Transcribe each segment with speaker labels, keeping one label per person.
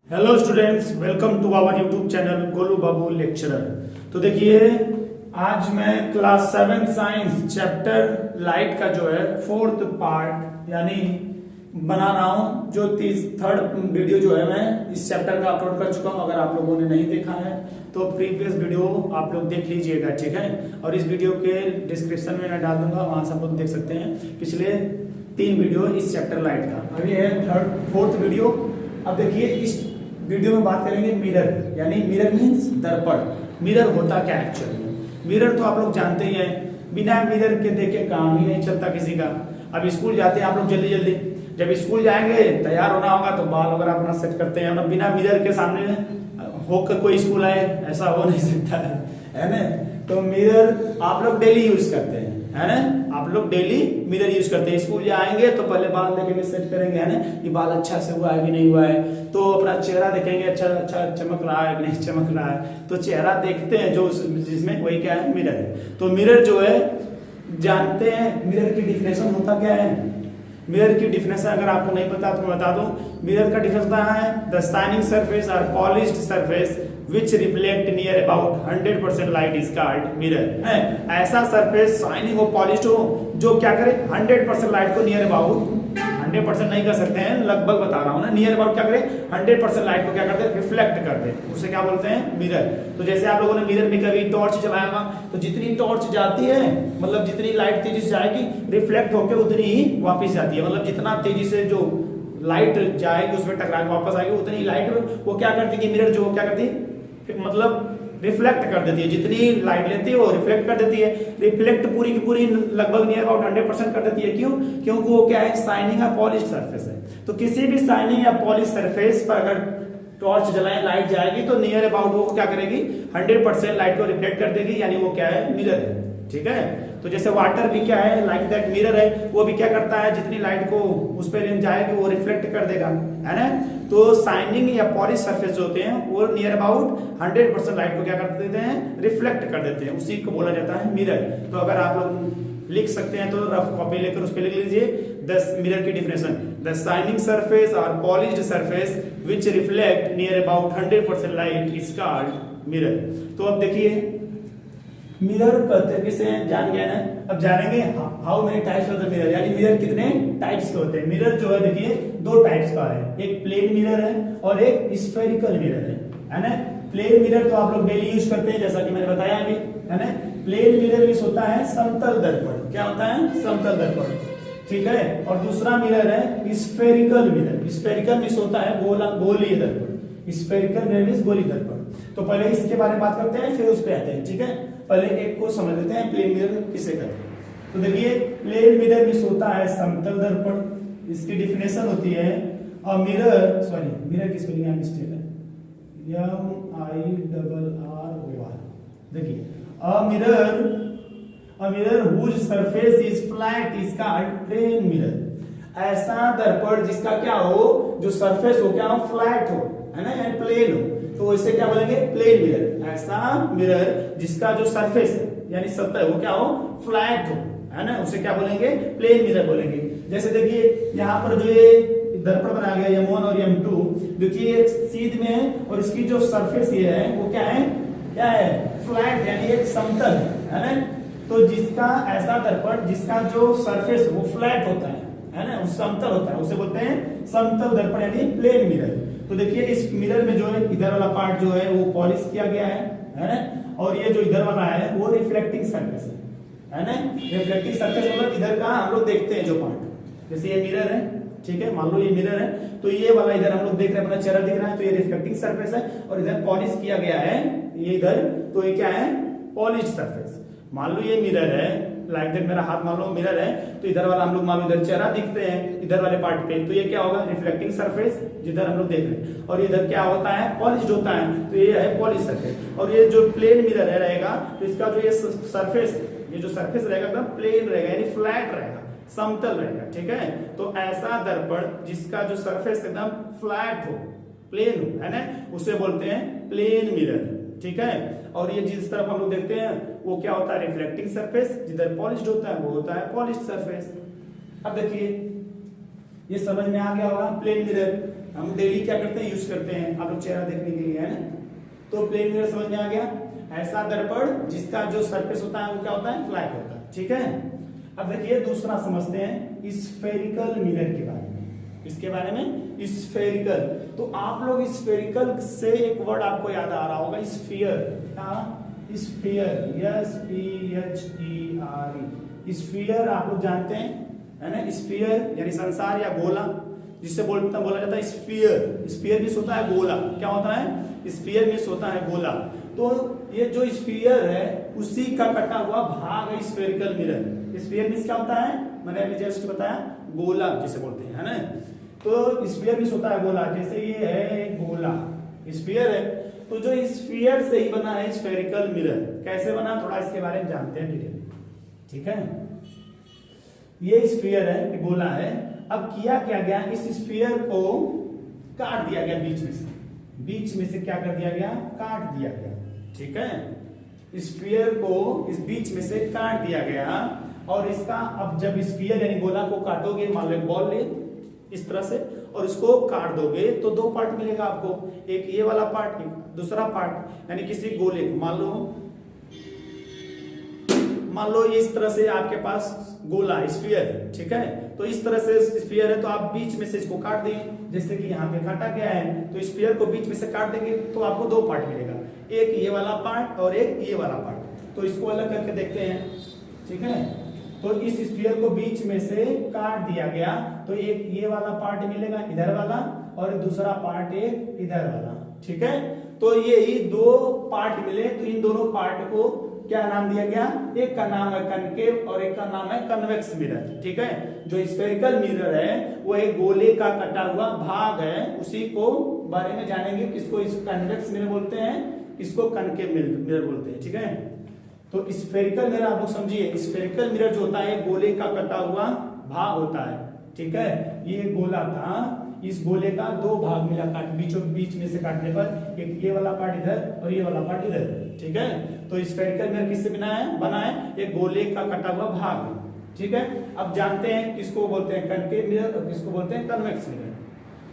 Speaker 1: Hello students, welcome to our YouTube channel Golu Babu lecturer. तो देखिए, आज मैं क्लास 7 साइंस चैप्टर लाइट का जो है फोर्थ पार्ट यानी बना रहा हूं। जो थर्ड वीडियो जो है मैं इस चैप्टर का अपलोड कर चुका हूं। अगर आप लोगों ने नहीं देखा है तो प्रीवियस वीडियो आप लोग देख लीजिएगा, ठीक है। और इस वीडियो के डिस्क्रिप्शन में मैं डाल दूंगा, वहां से आप लोग देख सकते हैं पिछले 3 वीडियो इस चैप्टर लाइट का। अभी है फोर्थ वीडियो। अब देखिए, इस वीडियो में बात करेंगे मिरर, यानी मिरर मीन्स दर्पण। मिरर होता क्या एक्चुअली? मिरर तो आप लोग जानते ही हैं, बिना मिरर के देखे काम ही नहीं चलता किसी का। अब स्कूल जाते हैं आप लोग जल्दी जल्दी, जब स्कूल जाएंगे तैयार होना होगा तो बाल वगैरह अपना सेट करते हैं, मतलब बिना मिरर के सामने होकर कोई स्कूल आए, ऐसा हो नहीं सकता है ना। तो मिरर आप लोग डेली यूज करते हैं, है ना। आप लोग डेली मिरर यूज करते हैं। स्कूल जाएंगे तो पहले बाल देखेंगे, सेट करेंगे, है ना, कि बाल अच्छा से हुआ है कि नहीं हुआ है। तो अपना चेहरा देखेंगे, अच्छा चमक रहा है कि नहीं चमक रहा है। तो चेहरा देखते हैं जो जिसमें वही क्या है, मिरर है। तो मिरर जो है जानते हैं, मिरर की डिफिनेशन होता क्या है। मिरर की डिफिनेशन अगर आपको नहीं पता तो मैं बता दूं। मिरर का डिफिनेशन है द शाइनिंग सरफेस और polished surface which reflect near about 100% light is called mirror है। ऐसा सरफेस शाइनिंग और पॉलिश्ड हो जो क्या करे, 100% लाइट को नियर अबाउट, 100% नहीं कर सकते हैं, लगभग बता रहा हूं ना, नियर अबाउट क्या करे, 100% लाइट को क्या करते हैं, रिफ्लेक्ट करते हैं। उसे क्या बोलते हैं, मिरर। तो जैसे आप लोगों ने मिरर में कभी टॉर्च जलाया, तो जितनी टॉर्च जाती है, मतलब जितनी लाइट तेजी से जाएगी, रिफ्लेक्ट होकर उतनी ही वापस जाती है। मतलब जितना तेजी से जो लाइट जाएगी उसमें टकरा के वापस आएगी, उतनी लाइट वो क्या करती है, मिरर जो क्या करती है, मतलब रिफ्लेक्ट कर देती है। जितनी लाइट लेती है वो रिफ्लेक्ट कर देती है। रिफ्लेक्ट पूरी की पूरी लगभग नियर अबाउट 100% कर देती है। क्यों? क्योंकि वो क्या है, शाइनिंग या पॉलिश सरफेस है। तो किसी भी शाइनिंग या पॉलिश सरफेस पर अगर टॉर्च जलाएं, लाइट जाएगी तो नियर अबाउट वो क्या करेगी, 100% लाइट को रिफ्लेक्ट कर देगी, यानी वो क्या है, मिरर है, ठीक है। तो जैसे वाटर भी क्या है, लाइक दैट मिरर है, वो भी क्या करता है, जितनी लाइट को उस पर जाएगी वो रिफ्लेक्ट कर देगा, है ना। तो शाइनिंग या पॉलिश सरफेस जो होते हैं वो नियर अबाउट 100% लाइट को क्या कर देते हैं, रिफ्लेक्ट कर देते हैं। उसी को बोला जाता है मिरर। तो अगर आप लोग लिख सकते हैं तो रफ कॉपी लेकर उस पर लिख लीजिए द मिरर की डिफिनेशन, द शाइनिंग सरफेस और polished surface which reflect near about 100% light is called mirror. तो अब देखिए, मिरर कहते किसे जान गए ना। अब जानेंगे how many types of the mirror, यानी मिरर कितने टाइप्स के होते हैं। मिरर जो है देखिए 2 टाइप्स का है, एक प्लेन मिरर है और एक स्फेरिकल मिरर है ना। प्लेन मिरर तो आप लोग डेली यूज करते हैं, जैसा कि मैंने बताया अभी, है ना। प्लेन मिरर मींस होता है समतल दर्पण। क्या होता है, समतल दर्पण, ठीक है। और दूसरा मिरर है स्फेरिकल मिरर। स्फेरिकल मींस होता है गोलीय दर्पण। स्फेरिकल मिरर मींस गोलीय दर्पण। तो पहले इसके बारे में बात करते हैं, फिर उस पे आते हैं, ठीक है। पहले एक को समझ लेते हैं, प्लेन मिरर किसे कहते हैं। तो देखिए, प्लेन मिरर मींस होता है समतल दर्पण। इसकी डिफिनेशन होती है अ मिरर, सॉरी मिरर की स्पेलिंग में मिस्टेक है, MIRR। देखिए, a mirror whose surface is flat is called plane mirror. ऐसा दर्पण जिसका क्या हो, जो सरफेस हो क्या हो, फ्लैट हो, है ना, यानी प्लेन हो, तो इसे क्या बोलेंगे, प्लेन मिरर। ऐसा मिरर जिसका जो सरफेस है यानी सतह वो क्या हो, फ्लैट हो, है ना, उसे क्या बोलेंगे, प्लेन मिरर बोलेंगे। जैसे देखिए यहाँ पर जो ये दर्पण बनाया गया M1 और M2, देखिए एक सीध में है और इसकी जो सरफेस ये है वो क्या है, फ्लैट, यानी एक समतल है ना। तो जिसका ऐसा दर्पण जिसका जो सरफेस वो फ्लैट होता है ना, समतल होता है, उसे बोलते हैं समतल दर्पण यानी प्लेन मिरर। तो देखिए, इस मिरर में जो है इधर वाला पार्ट जो है वो पॉलिश किया गया है ना, और ये जो इधर वाला है वो रिफ्लेक्टिंग सरफेस है ना। रिफ्लेक्टिंग सरफेस मतलब इधर का हम लोग देखते हैं जो पार्ट, जैसे ये मिरर है, ठीक है, मान लो ये मिरर है, तो ये वाला इधर हम लोग देख रहे हैं, अपना चेहरा दिख रहा है, तो ये रिफ्लेक्टिंग सरफेस है, और इधर पॉलिश किया गया है ये इधर, तो ये क्या है, पॉलिश सरफेस। मान लो ये मिरर है, लाइक दैट मेरा हाथ मान लो मिरर है, तो इधर वाला हम लोग मान लो इधर चेहरा दिखते हैं इधर वाले पार्ट पे, तो ये क्या होगा, रिफ्लेक्टिंग सरफेस जिधर हम लोग देख रहे हैं, और इधर क्या होता है, पॉलिश्ड होता है, तो ये है पॉलिश सरफेस। और ये जो प्लेन मिरर है रहेगा, तो इसका जो ये सरफेस, ये जो सरफेस रहेगा एकदम प्लेन रहेगा, यानी फ्लैट रहेगा, समतल रहेगा, ठीक है। तो ऐसा दर्पण जिसका जो सरफेस एकदम फ्लैट हो, प्लेन हो, है ना, उसे बोलते हैं प्लेन मिरर, ठीक है। और ये जिस तरफ हम लोग देखते हैं वो क्या होता है, रिफ्लेक्टिंग सरफेस, जिधर पॉलिश्ड होता है वो होता है पॉलिश्ड सरफेस। अब देखिए, ये समझ में आ गया होगा प्लेन मिरर, हम डेली क्या करते हैं, यूज करते हैं, आप लोग चेहरा देखने के लिए, है ना। तो प्लेन मिरर समझ में आ गया। ऐसा दर्पण जिसका जो सरफेस होता है वो क्या होता है, फ्लैट होता है, ठीक है। अब देखिए दूसरा समझते हैं स्फेरिकल मिरर के बारे में। इसके बारे में स्फेरिकल, तो आप लोग स्फेरिकल से एक वर्ड आपको याद आ रहा होगा, स्फीयर। क्या, स्फीयर, SPHERE, स्फीयर आप लोग जानते हैं, है ना। स्फीयर यानी संसार या गोला, जिससे बोला जाता है स्फीयर। स्फीयर मीन्स होता है गोला। क्या होता है, स्फीयर मीन्स होता है गोला। तो ये जो स्फीयर है उसी का कटा हुआ भाग है स्फेरिकल मिरर। स्फीयर मीन्स क्या होता है, मैंने अभी जस्ट बताया, गोला जिसे बोलते हैं, है ना। तो स्फीयर मीन्स होता है गोला, जैसे ये है गोला, स्फीयर है। तो जो स्फीयर से ही बना है स्फेरिकल मिरर। कैसे बना, थोड़ा इसके बारे में जानते हैं डिटेल, ठीक है। ये स्फीयर है, ये गोला है। अब किया क्या गया, इस स्फीयर को काट दिया गया बीच में से। बीच में से क्या कर दिया गया, काट दिया गया, ठीक है। स्फीयर को इस बीच में से काट दिया गया। और इसका अब जब स्फीयर यानी गोला को काटोगे, मान लो बॉल ले इस तरह से, और इसको काट दोगे तो दो पार्ट मिलेगा आपको, एक ये वाला पार्ट, एक दूसरा पार्ट। यानी किसी गोले को मान लो ये इस तरह से आपके पास गोला स्फीयर है, ठीक है। तो इस तरह से स्फीयर है, तो आप बीच में से इसको काट देंगे, जैसे कि यहाँ पे काटा गया है। तो स्फीयर को बीच में से काट देंगे तो आपको दो पार्ट मिलेगा, एक ये वाला पार्ट और एक ये वाला पार्ट। तो इसको अलग करके देखते हैं, ठीक है। तो इस स्फीयर को बीच में से काट दिया गया, तो एक ये वाला पार्ट मिलेगा इधर वाला, और दूसरा पार्ट एक इधर वाला, ठीक है। तो ये ही दो पार्ट मिले, तो इन दोनों पार्ट को क्या नाम दिया गया, एक का नाम है कनकेव और एक का नाम है कन्वेक्स मिरर, ठीक है। जो स्फेरिकल मिरर है वो एक गोले का कटा हुआ भाग है, उसी को बारे में जानेंगे, किसको इस कन्वेक्स मिरर बोलते हैं, किसको कनकेव मिरर बोलते हैं, ठीक है। तो स्फेरिकल मिरर आप लोग समझिए, स्फेरिकल मिरर जो होता है गोले का कटा हुआ भाग होता है, ठीक है। ये गोला था, इस गोले का दो भाग मिला बीच में से काटने पर, एक ये वाला पार्ट इधर और ये वाला पार्ट इधर, ठीक है। तो स्फेरिकल मिरर किससे बना है, एक गोले का कटा हुआ भाग, ठीक है। अब जानते हैं किसको बोलते हैं कनकेव मिरर और किसको बोलते हैं कन्वेक्स मिरर।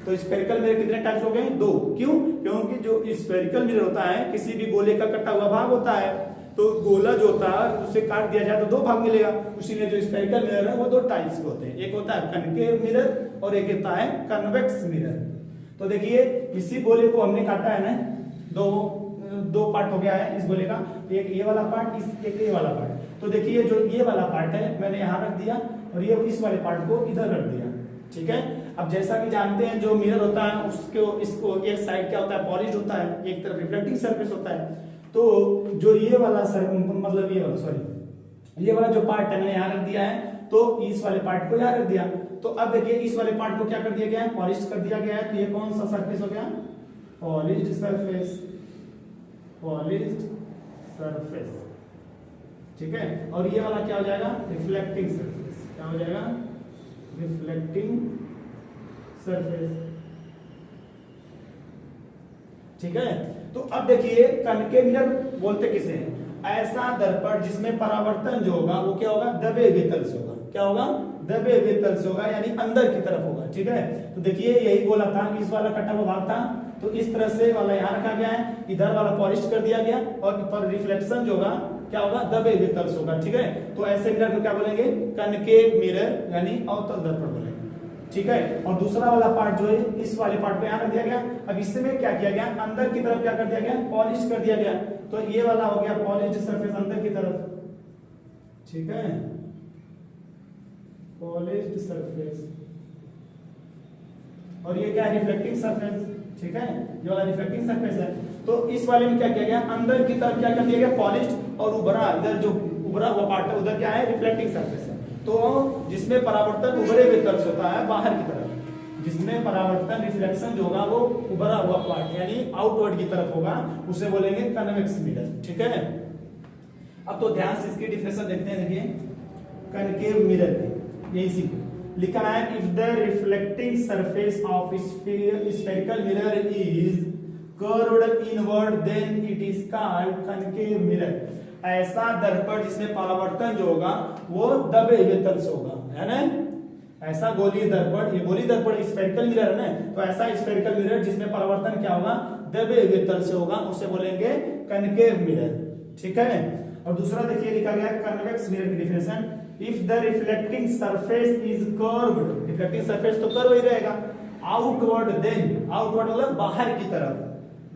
Speaker 1: तो स्फेरिकल मिरर कितने टाइप्स हो गए, दो। क्यों, क्योंकि जो स्फेरिकल मिरर होता है किसी भी गोले का कटा हुआ भाग होता है, तो गोला जो होता है उसे काट दिया जाए तो दो भाग मिलेगा। उसीलिए जो स्फेरिकल मिरर है वो दो टाइप्स के होते हैं, एक होता है कनकेव मिरर और एक होता है कन्वेक्स मिरर। तो देखिए इसी गोले को हमने काटा है ना, दो पार्ट हो गया है इस गोले का, एक ये वाला पार्ट, एक ये वाला पार्ट। तो देखिए जो ये वाला पार्ट है मैंने यहाँ रख दिया, और ये इस वाले पार्ट को इधर रख दिया, ठीक है। अब जैसा कि जानते हैं जो मिरर होता है इसको एक साइड क्या होता है, पॉलिश्ड होता है, एक तरफ रिफ्लेक्टिंग सरफेस होता है। तो जो ये वाला ये वाला जो पार्ट है मैंने यहाँ रख दिया है, तो इस वाले पार्ट को यहाँ रख दिया। तो अब देखिए इस वाले पार्ट को क्या कर दिया गया है, पॉलिश कर दिया गया है। तो ये कौन सा सरफेस हो गया, पॉलिश्ड सरफेस, ठीक है। और ये वाला क्या हो जाएगा, रिफ्लेक्टिंग सरफेस। क्या हो जाएगा, रिफ्लेक्टिंग सरफेस, ठीक है। तो अब देखिए कनकेव मिरर बोलते किसे हैं, ऐसा दर्पण जिसमें परावर्तन जो होगा वो क्या होगा, दबे हुए तल से होगा। क्या होगा, दबे हुए तल से होगा, यानी अंदर की तरफ होगा, ठीक है। तो देखिए यही गोला था, इस वाला कटा हुआ भाग था, तो इस तरह से वाला यहाँ रखा गया है, इधर वाला पॉलिश कर दिया गया, और पर रिफ्लेक्शन जो होगा क्या होगा, दबे हुए तल से होगा, ठीक है। तो ऐसे मिरर को क्या बोलेंगे, कनकेव मिरर यानी अवतल दर्पण बोलेंगे, ठीक है। और दूसरा वाला पार्ट जो है इस वाले पार्ट पे यहाँ रख दिया गया। अब इसमें क्या किया गया, अंदर की तरफ क्या कर दिया गया, पॉलिश कर दिया गया। तो ये वाला हो गया पॉलिश्ड सरफेस अंदर की तरफ, ठीक है, पॉलिश्ड सरफेस। और ये क्या है, रिफ्लेक्टिंग सरफेस, ठीक है, ये वाला रिफ्लेक्टिंग सरफेस है। तो इस वाले में क्या किया गया, अंदर की तरफ क्या कर दिया गया, पॉलिश्ड, और उभरा इधर जो उभरा हुआ पार्ट है उधर क्या है, रिफ्लेक्टिंग सरफेस है। तो जिसमें परावर्तन उभरे हुए तरफ से होता है बाहर की तरफ, जिसमें परावर्तन रिफ्लेक्शन जो होगा वो उभरा हुआ पार्ट यानी आउटवर्ड की तरफ होगा, उसे बोलेंगे कन्वेक्स मिरर, ठीक है। अब तो ध्यान से इसकी डिफिनेशन देखते हैं। देखिए कनकेव मिरर में ये इसी लिखा है, if the reflecting surface of spherical mirror is curved inward then it is called concave mirror. ऐसा दर्पण जिसमें परावर्तन जो होगा वो दबे हुए तल से होगा, है ना। ऐसा गोलीय दर्पण, ये गोलीय दर्पण स्फेरिकल मिरर है ना, तो ऐसा स्फेरिकल मिरर जिसमें परावर्तन क्या होगा, दबे हुए तल से होगा, उसे बोलेंगे कनकेव मिरर। ठीक है। और दूसरा देखिए लिखा गया कन्वेक्स मिरर की definition, if the reflecting surface is curved, reflecting surface तो कर्व ही रहेगा, आउटवर्ड देन, आउटवर्ड मतलब बाहर की तरफ,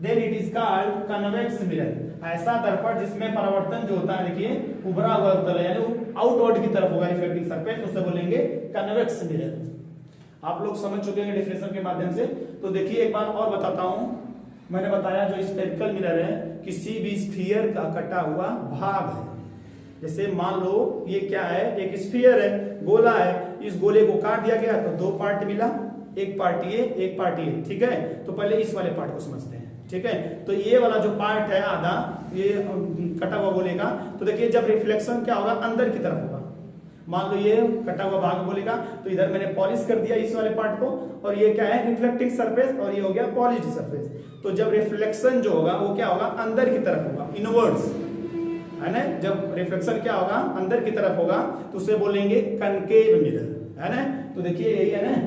Speaker 1: then it is called convex mirror. ऐसा दर्पण जिसमें परावर्तन जो होता है देखिए उभरा हुआ तल है, यानी आउटवर्ड की तरफ होगा रिफ्लेक्टिंग सरफेस, उसे बोलेंगे कन्वेक्स मिरर। आप लोग समझ चुके हैं डिफिनेशन के माध्यम से। तो देखिए एक बार और बताता हूं, मैंने बताया जो स्फेरिकल मिरर है किसी भी स्फीयर का कटा हुआ भाग है। जैसे मान लो ये क्या है, एक स्फीयर है, गोला है, इस गोले को काट दिया गया तो दो पार्ट मिला, एक पार्ट ये एक पार्ट ये। ठीक है, तो पहले इस वाले पार्ट को समझते हैं। ठीक है, तो ये वाला जो पार्ट है आधा ये कटा हुआ गोले का, तो देखिए जब रिफ्लेक्शन क्या होगा, अंदर की तरफ होगा। मान लो ये कटा हुआ भाग बोलेगा, तो इधर मैंने पॉलिश कर दिया इस वाले पार्ट को, और ये क्या है रिफ्लेक्टिंग सरफेस, और ये हो गया पॉलिश्ड सरफेस। तो जब रिफ्लेक्शन जो होगा वो क्या होगा, अंदर की तरफ होगा, इनवर्ड्स है ना। जब रिफ्लेक्शन क्या होगा, अंदर की तरफ होगा, तो उसे बोलेंगे कनकेव मिरर, है ना। तो देखिए यही है ना,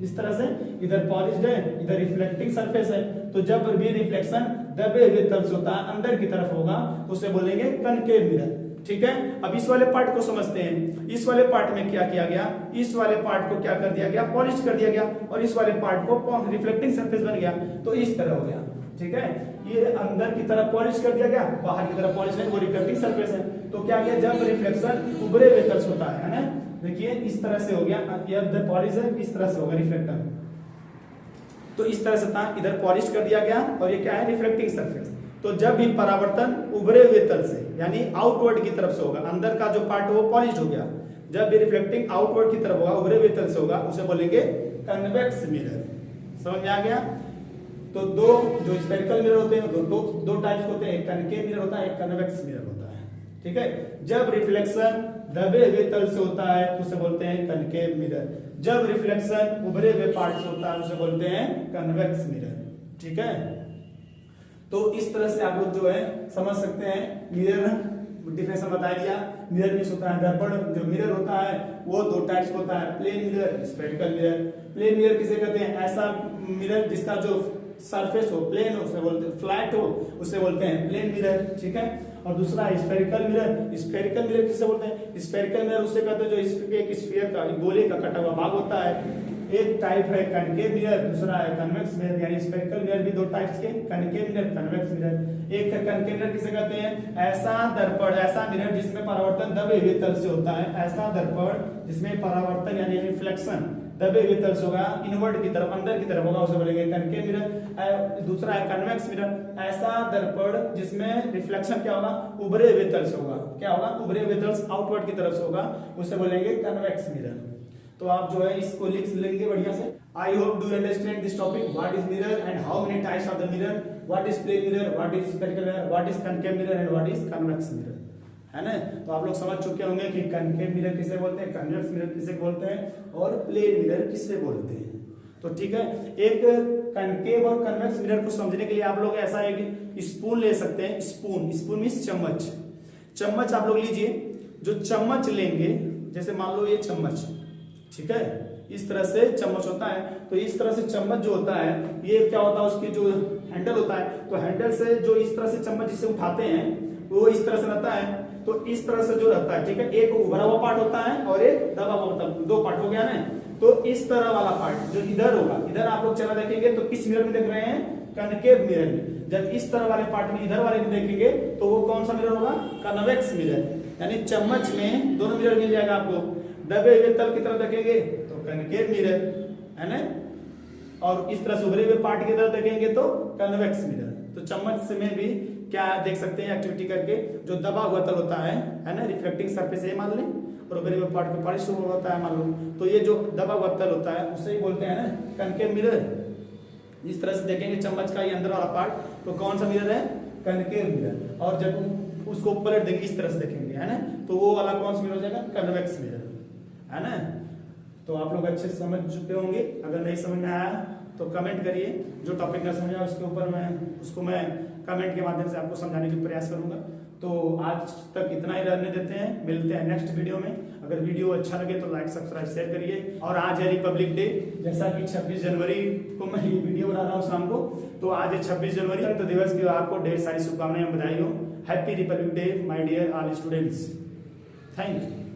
Speaker 1: इस तरह से इधर पॉलिश्ड है, इधर रिफ्लेक्टिंग सरफेस है, तो जब भी रिफ्लेक्शन दबे हुए तल से होता है, अंदर की तरफ होगा, तो उसे बोलेंगे कनकेव मिरर। ठीक है, अब इस वाले पार्ट को समझते हैं। इस वाले पार्ट में क्या किया गया, इस वाले पार्ट को क्या कर दिया गया, पॉलिश कर दिया गया, और इस वाले पार्ट को रिफ्लेक्टिंग सरफेस बन गया, तो इस तरह हो गया। ठीक है, ये अंदर की तरफ पॉलिश कर दिया गया, बाहर की तरफ पॉलिश है, वो रिफ्लेक्टिंग सरफेस है। तो क्या किया, जब रिफ्लेक्शन उभरे हुए तल से होता है ना, देखिए इस तरह से हो गया, ये पॉलिश है, इस तरह से होगा रिफ्लेक्टर, तो इस तरह से था, इधर पॉलिश कर दिया गया, और ये क्या है रिफ्लेक्टिंग सरफेस। तो जब भी परावर्तन उभरे हुए तल से यानी आउटवर्ड की तरफ से होगा, अंदर का जो पार्ट है वो पॉलिश हो गया, जब भी रिफ्लेक्टिंग आउटवर्ड की तरफ होगा, उभरे हुए तल से होगा, उसे बोलेंगे कन्वेक्स मिरर। समझ में आ गया। तो दो जो स्फेरिकल मिरर होते हैं, दो टाइप्स होते हैं, एक कनकेव मिरर होता है, एक कन्वेक्स मिरर होता है। ठीक है, जब रिफ्लेक्शन दबे हुए तल से होता है तो उसे बोलते हैं कनकेव मिरर, जब रिफ्लेक्शन उभरे हुए पार्ट से होता है उसे बोलते हैं कन्वेक्स मिरर। ठीक है, तो इस तरह से आप लोग जो है समझ सकते हैं। मिरर डिफिनेशन बता दिया, मिरर मींस होता है दर्पण, जो मिरर होता है वो दो टाइप्स होता है, plane mirror, spherical mirror. Plane mirror किसे कहते हैं, ऐसा मिरर जिसका जो सरफेस हो प्लेन हो, उसे बोलते हैं, फ्लैट हो, उसे बोलते हैं प्लेन मिरर। ठीक है, और दूसरा स्फेरिकल मिरर, स्फेरिकल मिरर किसे बोलते हैं, स्फेरिकल मिरर उसे कहते हैं जो एक स्फीयर का गोले का कटा हुआ भाग होता है। एक टाइप है कनकेव मिरर, दूसरा है कन्वेक्स मिरर, यानी स्फेरिकल मिरर भी दो टाइप्स के, कनकेव मिरर, कन्वेक्स मिरर। एक कनकेव मिरर किसे कहते हैं, ऐसा दर्पण, ऐसा मिरर जिसमें परावर्तन दबे हुए तल से होता है, ऐसा दर्पण जिसमें परावर्तन यानी रिफ्लेक्शन दबे हुए तल से होगा, इनवर्ड की तरफ, अंदर की तरफ होगा, उसे बोलेंगे कनकेव मिरर। दूसरा है कन्वेक्स मिरर, ऐसा दर्पण जिसमें रिफ्लेक्शन क्या होगा, उभरे हुए तल से होगा, क्या होगा, उभरे हुए तल से आउटवर्ड की तरफ से होगा, उसे बोलेंगे कन्वेक्स मिरर। तो आप जो है इसको लिख लेंगे बढ़िया से। I hope do understand this topic, what is mirror and how many types of the mirror, what is plane mirror, what is spherical mirror, what is concave mirror and what is convex mirror, है ना। तो आप लोग समझ चुके होंगे कि concave mirror किसे बोलते हैं, कन्वेक्स मिरर किसे बोलते हैं, और प्लेन मिरर किसे बोलते हैं। तो ठीक है, एक कनकेव और कन्वेक्स मिरर को समझने के लिए आप लोग ऐसा एक स्पून ले सकते हैं, स्पून, स्पून मींस चम्मच। चम्मच आप लोग लीजिए, जो चम्मच लेंगे, जैसे मान लो ये चम्मच, ठीक है, इस तरह से चम्मच होता है, तो इस तरह से चम्मच जो होता है, ये क्या होता है, उसकी जो हैंडल होता है, तो हैंडल से जो इस तरह से चम्मच जिसे उठाते हैं वो इस तरह से रहता है। तो इस तरह से जो रहता है, ठीक है, एक उभरा हुआ पार्ट होता है और एक दबा हुआ, मतलब दो पार्ट हो गया ना। तो इस तरह वाला पार्ट जो इधर होगा, इधर आप लोग चला देखेंगे तो किस मिरर में देख रहे हैं, कनकेव मिरर में। जब इस तरह वाले पार्ट में, इधर वाले में देखेंगे तो वो कौन सा मिरर होगा, कन्वेक्स मिरर, यानी चम्मच में दोनों मिरर मिल जाएगा आपको। दबे हुए तल की तरफ देखेंगे तो कनकेव मिरर, है ना, और इस तरह से उभरे हुए पार्ट की तरफ देखेंगे तो कन्वेक्स मिरर। तो चम्मच से में भी क्या देख सकते हैं एक्टिविटी करके, जो दबा हुआ तल होता है ना, रिफ्लेक्टिंग सरफेस है मान लें, और उभरे हुए पार्ट को पॉलिश होता है मान लो, तो ये जो दबा हुआ तल होता है उसे ही बोलते हैं ना कनकेव मिरर। इस तरह से देखेंगे चम्मच का ये अंदर वाला पार्ट, तो कौन सा मिरर है, कनकेव मिरर। और जब उसको पलट देंगे, इस तरह से देखेंगे, है ना, तो वो वाला कौन सा मिरर हो जाएगा, कन्वेक्स मिरर, है ना। तो आप लोग अच्छे से समझ चुके होंगे। अगर नहीं समझ में आया तो कमेंट करिए, जो टॉपिक ना समझ आया उसके ऊपर उसको मैं कमेंट के माध्यम से आपको समझाने की प्रयास करूंगा। तो आज तक इतना ही रहने देते हैं, मिलते हैं नेक्स्ट वीडियो में। अगर वीडियो अच्छा लगे तो लाइक सब्सक्राइब शेयर करिए। और आज है रिपब्लिक डे, जैसा कि 26 जनवरी को मैं ये वीडियो बना रहा हूँ शाम को, तो आज है 26 जनवरी, तो दिवस की आपको ढेर सारी शुभकामनाएं, बधाई हो। Happy Republic Day my dear all students, thank you.